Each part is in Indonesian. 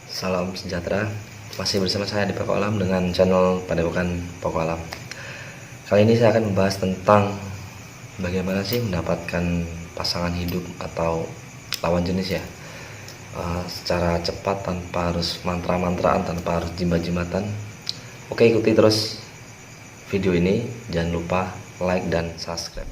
Salam sejahtera, masih bersama saya di Poko Alam dengan channel Padepokan Poko Alam. Kali ini saya akan membahas tentang bagaimana sih mendapatkan pasangan hidup atau lawan jenis ya, secara cepat tanpa harus mantra-mantraan, tanpa harus jimat-jimatan. Oke, ikuti terus video ini, jangan lupa like dan subscribe.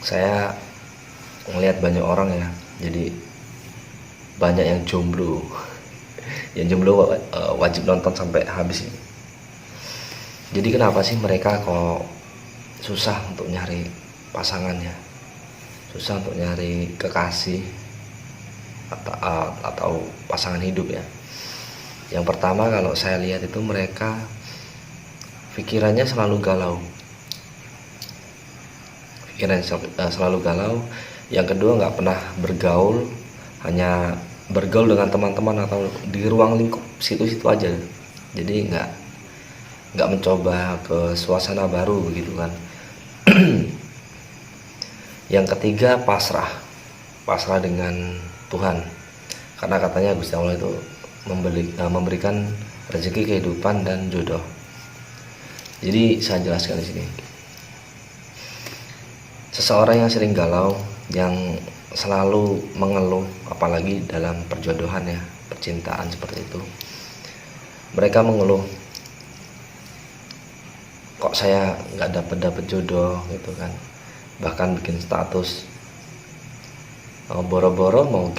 Saya melihat banyak orang ya, jadi banyak yang jomblo. Yang jomblo wajib nonton sampai habis ini. Jadi kenapa sih mereka kok susah untuk nyari pasangannya, susah untuk nyari kekasih atau pasangan hidup ya? Yang pertama, kalau saya lihat itu mereka pikirannya selalu galau. Selalu galau. Yang kedua, nggak pernah bergaul, hanya bergaul dengan teman-teman atau di ruang lingkup situ-situ aja. Jadi nggak mencoba ke suasana baru begitu kan. Yang ketiga, pasrah dengan Tuhan, karena katanya Gusti Allah itu memberikan rezeki, kehidupan dan jodoh. Jadi saya jelaskan di sini. Seseorang yang sering galau, yang selalu mengeluh, apalagi dalam perjodohan ya, percintaan seperti itu, mereka mengeluh, kok saya nggak dapet jodoh gitu kan. Bahkan bikin status boro-boro mau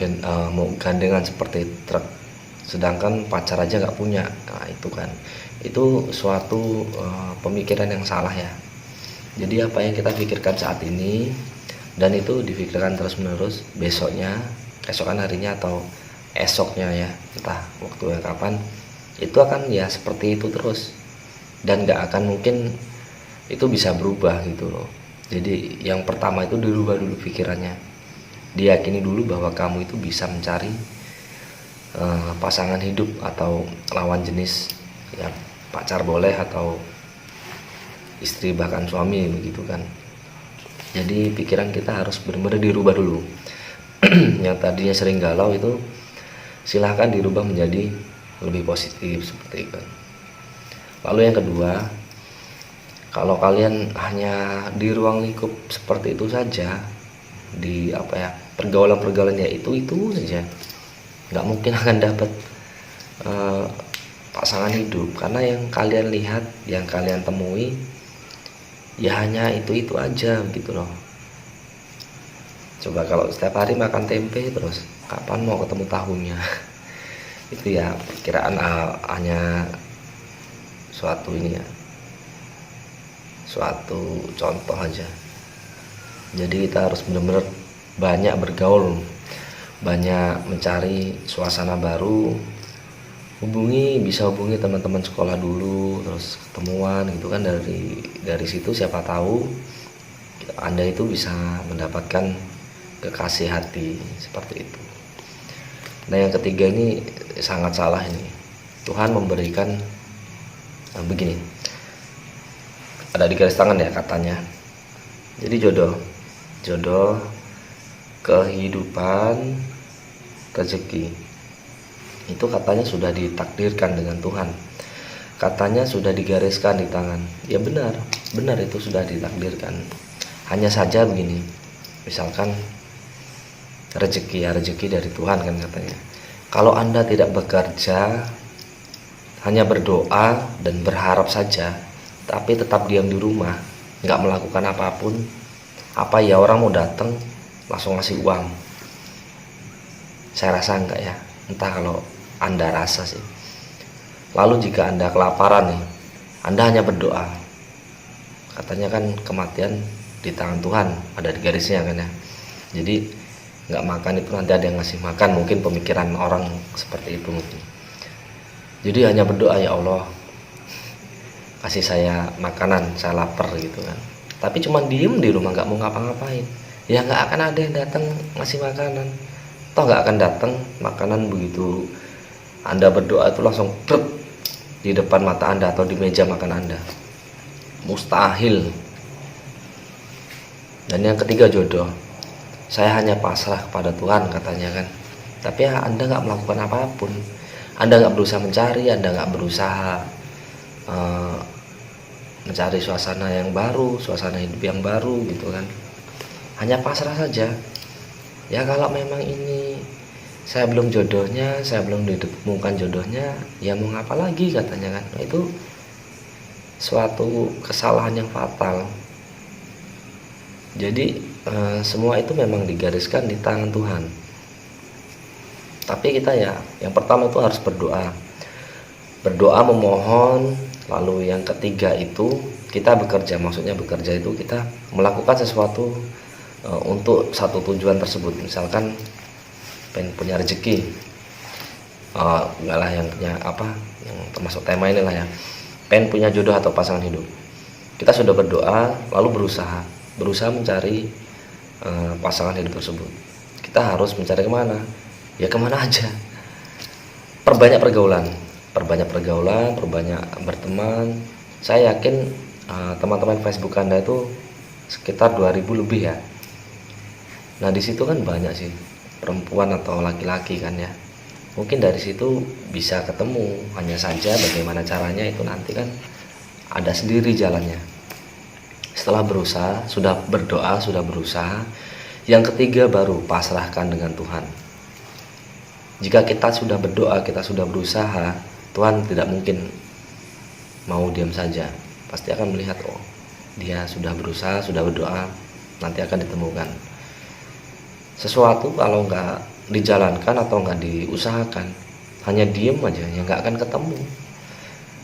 gandengan seperti truk, sedangkan pacar aja nggak punya. Nah itu kan, itu suatu pemikiran yang salah ya. Jadi apa yang kita pikirkan saat ini dan itu difikirkan terus menerus, besoknya, keesokan harinya atau esoknya ya, entah waktu yang kapan, itu akan ya seperti itu terus, dan gak akan mungkin itu bisa berubah gitu loh. Jadi yang pertama itu dirubah dulu pikirannya, diyakini dulu bahwa kamu itu bisa mencari pasangan hidup atau lawan jenis ya, pacar boleh atau istri bahkan suami begitu kan. Jadi pikiran kita harus benar-benar dirubah dulu. Yang tadinya sering galau itu silahkan dirubah menjadi lebih positif seperti itu. Lalu yang kedua, kalau kalian hanya di ruang lingkup seperti itu saja, di pergaulan ya itu saja, nggak mungkin akan dapat pasangan hidup, karena yang kalian lihat, yang kalian temui ya hanya itu aja gitu loh. Coba kalau setiap hari makan tempe terus, kapan mau ketemu tahunya? Itu ya perkiraan, hanya suatu ini ya, suatu contoh aja. Jadi kita harus benar-benar banyak bergaul, banyak mencari suasana baru. Bisa hubungi teman-teman sekolah dulu, terus ketemuan gitu kan. Dari situ siapa tahu Anda itu bisa mendapatkan kekasih hati seperti itu. Nah yang ketiga ini sangat salah ini. Tuhan memberikan begini, ada di garis tangan ya katanya. Jadi jodoh, kehidupan, rezeki itu katanya sudah ditakdirkan dengan Tuhan, katanya sudah digariskan di tangan. Ya benar itu sudah ditakdirkan. Hanya saja begini, misalkan rezeki dari Tuhan kan katanya. Kalau Anda tidak bekerja, hanya berdoa dan berharap saja, tapi tetap diam di rumah, nggak melakukan apapun, apa ya orang mau datang langsung ngasih uang? Saya rasa enggak ya, entah kalau Anda rasa sih. Lalu jika Anda kelaparan nih, Anda hanya berdoa, katanya kan kematian di tangan Tuhan, ada di garisnya kan ya. Jadi nggak makan itu nanti ada yang ngasih makan, mungkin pemikiran orang seperti itu mungkin. Jadi hanya berdoa, ya Allah kasih saya makanan, saya lapar gitu kan. Tapi cuma diem di rumah, nggak mau ngapa-ngapain. ya nggak akan ada yang datang ngasih makanan. Toh nggak akan datang makanan begitu Anda berdoa itu langsung plek di depan mata Anda atau di meja makan Anda. Mustahil. Dan yang ketiga, jodoh. Saya hanya pasrah kepada Tuhan katanya kan. Tapi ya Anda nggak melakukan apapun. Anda nggak berusaha mencari, Anda nggak berusaha mencari suasana yang baru, suasana hidup yang baru gitu kan. Hanya pasrah saja. Ya kalau memang ini saya belum jodohnya, saya belum ditemukan jodohnya, ya mau ngapa lagi katanya kan. Nah, itu suatu kesalahan yang fatal. Jadi semua itu memang digariskan di tangan Tuhan. Tapi kita ya yang pertama itu harus berdoa. Berdoa memohon, lalu yang ketiga itu kita bekerja. Maksudnya bekerja itu kita melakukan sesuatu untuk satu tujuan tersebut. Misalkan pengen punya rezeki, enggak lah yang punya apa, yang termasuk tema ini lah ya, pengen punya jodoh atau pasangan hidup. Kita sudah berdoa lalu berusaha mencari pasangan hidup tersebut. Kita harus mencari kemana? Ya kemana aja. Perbanyak pergaulan, perbanyak berteman. Saya yakin teman-teman Facebook Anda itu sekitar 2000 lebih ya. Nah di situ kan banyak sih perempuan atau laki-laki kan ya. Mungkin dari situ bisa ketemu. Hanya saja bagaimana caranya itu nanti kan ada sendiri jalannya. Setelah berusaha, sudah berdoa, sudah berusaha, yang ketiga baru pasrahkan dengan Tuhan. Jika kita sudah berdoa, kita sudah berusaha, Tuhan tidak mungkin mau diam saja. Pasti akan melihat, oh dia sudah berusaha, sudah berdoa, nanti akan ditemukan. Sesuatu kalau nggak dijalankan atau nggak diusahakan, hanya diem aja, ya nggak akan ketemu,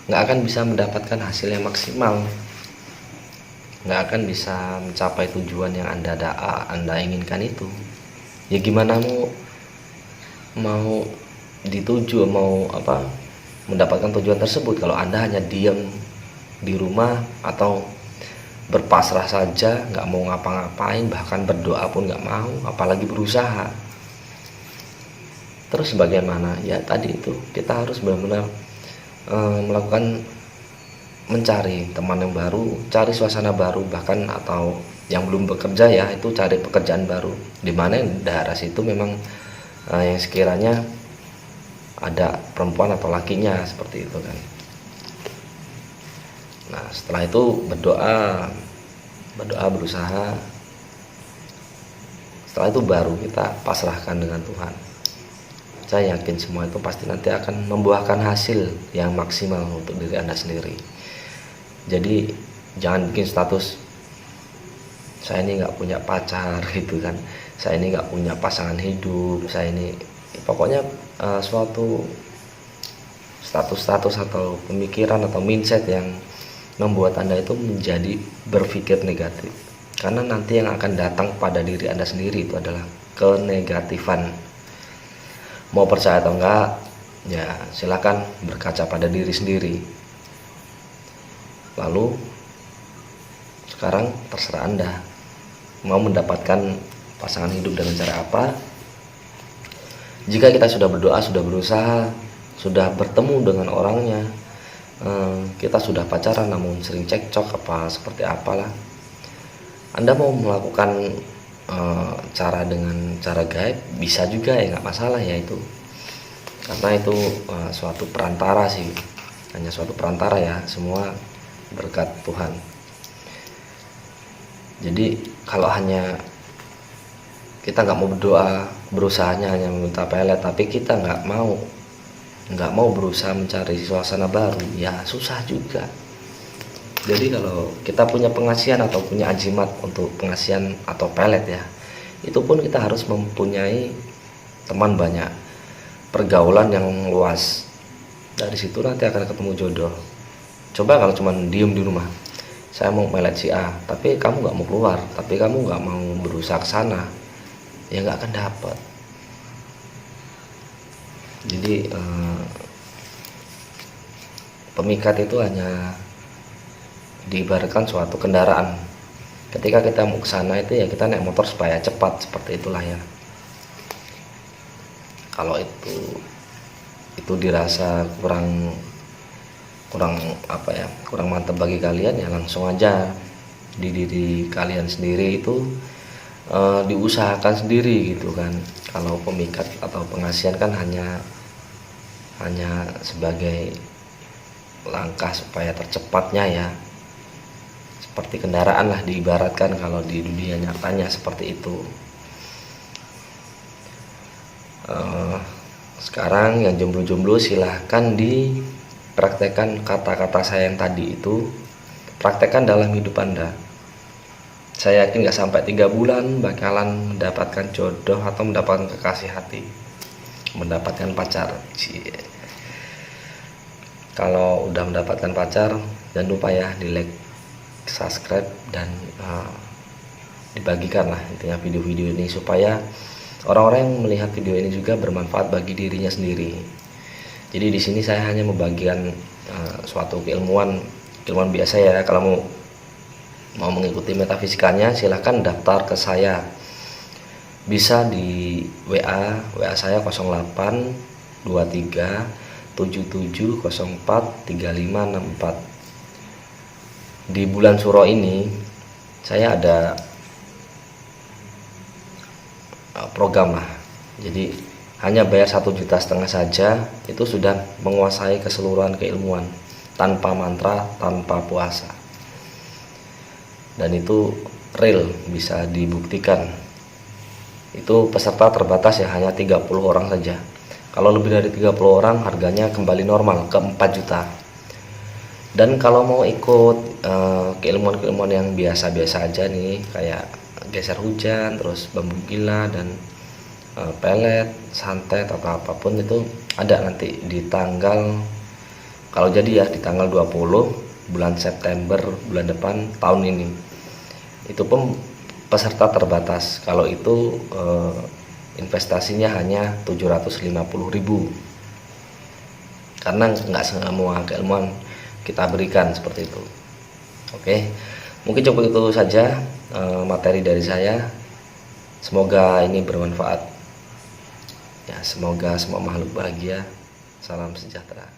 nggak akan bisa mendapatkan hasil yang maksimal, nggak akan bisa mencapai tujuan yang anda inginkan itu. Ya gimana mau dituju, mau apa, mendapatkan tujuan tersebut kalau Anda hanya diam di rumah atau berpasrah saja, nggak mau ngapa-ngapain, bahkan berdoa pun nggak mau, apalagi berusaha. Terus bagaimana? Ya tadi itu kita harus benar-benar melakukan, mencari teman yang baru, cari suasana baru, bahkan atau yang belum bekerja ya itu cari pekerjaan baru, dimana daerah situ memang yang sekiranya ada perempuan atau lakinya seperti itu kan. Nah setelah itu berdoa berusaha, setelah itu baru kita pasrahkan dengan Tuhan. Saya yakin semua itu pasti nanti akan membuahkan hasil yang maksimal untuk diri Anda sendiri. Jadi jangan bikin status saya ini nggak punya pacar gitu kan, saya ini nggak punya pasangan hidup, saya ini pokoknya suatu status atau pemikiran atau mindset yang membuat Anda itu menjadi berpikir negatif. Karena nanti yang akan datang pada diri Anda sendiri itu adalah kenegatifan. Mau percaya atau enggak, ya silakan berkaca pada diri sendiri. Lalu sekarang terserah Anda mau mendapatkan pasangan hidup dengan cara apa. Jika kita sudah berdoa, sudah berusaha, sudah bertemu dengan orangnya, kita sudah pacaran namun sering cekcok apa seperti apalah, Anda mau melakukan cara dengan cara gaib bisa juga ya, nggak masalah ya itu, karena itu suatu perantara sih, hanya suatu perantara ya, semua berkat Tuhan. Jadi kalau hanya kita nggak mau berdoa, berusahanya hanya meminta pelet, tapi kita nggak mau berusaha mencari suasana baru, ya susah juga. Jadi kalau kita punya pengasihan atau punya ajimat untuk pengasihan atau pelet ya, itu pun kita harus mempunyai teman banyak, pergaulan yang luas. Dari situ nanti akan ketemu jodoh. Coba kalau cuma diem di rumah, saya mau pelet si A, tapi kamu nggak mau keluar, tapi kamu nggak mau berusaha ke sana, ya nggak akan dapat. Jadi pemikat itu hanya diibaratkan suatu kendaraan. Ketika kita mau ke sana itu ya kita naik motor supaya cepat, seperti itulah ya. Kalau itu dirasa kurang kurang apa ya, kurang mantap bagi kalian, ya langsung aja di diri kalian sendiri itu diusahakan sendiri gitu kan. Kalau pemikat atau pengasihan kan hanya sebagai langkah supaya tercepatnya ya, seperti kendaraan lah diibaratkan kalau di dunia nyatanya seperti itu. Sekarang yang jomblo-jomblo silahkan dipraktekkan kata-kata saya yang tadi itu, praktekkan dalam hidup Anda. Saya yakin gak sampai 3 bulan bakalan mendapatkan jodoh atau mendapatkan kekasih hati, mendapatkan pacar. Kalau udah mendapatkan pacar, jangan lupa ya di like, subscribe, dan dibagikan lah intinya video-video ini, supaya orang-orang yang melihat video ini juga bermanfaat bagi dirinya sendiri. Jadi di sini saya hanya membagikan suatu keilmuan biasa ya. Kalau mau mengikuti metafisikanya, silahkan daftar ke saya. Bisa di WA saya 08 23 77 04 3564. Di bulan Suro ini saya ada program lah. Jadi hanya bayar 1,5 juta saja, itu sudah menguasai keseluruhan keilmuan tanpa mantra, tanpa puasa. Dan itu real, bisa dibuktikan. Itu peserta terbatas ya, hanya 30 orang saja. Kalau lebih dari 30 orang harganya kembali normal ke 4 juta. Dan kalau mau ikut keilmuan-keilmuan yang biasa-biasa aja nih, kayak geser hujan, terus bambu gila, dan pelet, santet, atau apapun, itu ada nanti di tanggal, kalau jadi ya di tanggal 20 bulan September bulan depan tahun ini. Itu pun peserta terbatas. Kalau itu investasinya hanya 750.000, karena nggak semua keilmuan kita berikan seperti itu. Oke, mungkin cukup itu saja materi dari saya. Semoga ini bermanfaat ya, semoga semua makhluk bahagia. Salam sejahtera.